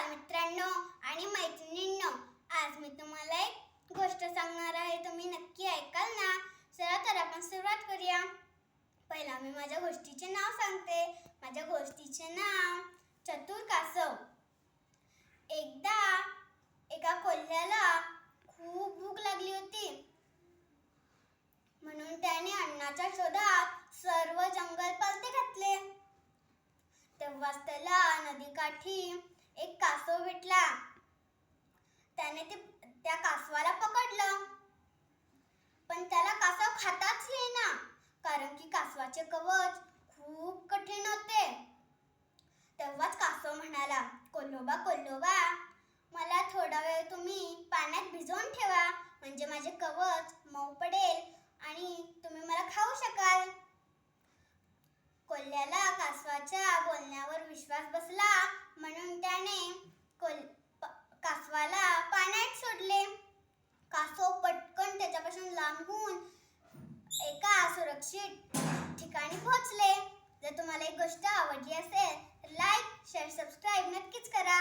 मित्रांनो आणि मैत्रिणींनो, आज मी तुम्हाला एक गोष्ट सांगणार आहे. तुम्ही नक्की ऐकाल ना? चला तर आपण सुरुवात करूया. पहिला मी माझ्या गोष्टीचे नाव सांगते. माझ्या गोष्टीचे नाव चतुर कासव. एकदा एका कोल्ह्याला खूप भूक लागली होती, म्हणून त्याने अन्नाच्या शोधात सर्व जंगल पलते घातले. तेव्हाच त्याला नदीकाठी एक कासव भेटला. त्याने त्या कासवाला पकडलं, पण त्याला कासव खाताच येईना, कारण की कासवाचे कवच खूप कठीण होते. तेव्हाच कासव म्हणाला, कोल्होबा कोल्होबा, मला थोडा वेळ तुम्ही पाण्यात भिजवून ठेवा, म्हणजे माझे कवच मऊ पडेल आणि तुम्ही मला खाऊ शकाल. कोल्ह्याला कासवाच्या बोलण्यावर विश्वास बसला, म्हणून त्याने कासवाला पाण्यात सोडले. कासव पटकन त्याच्यापासून लांब होऊन एका सुरक्षित ठिकाणी पोहोचले. जर तुम्हाला ही गोष्ट आवडली असेल तर लाईक, शेअर, सबस्क्राईब नक्कीच करा.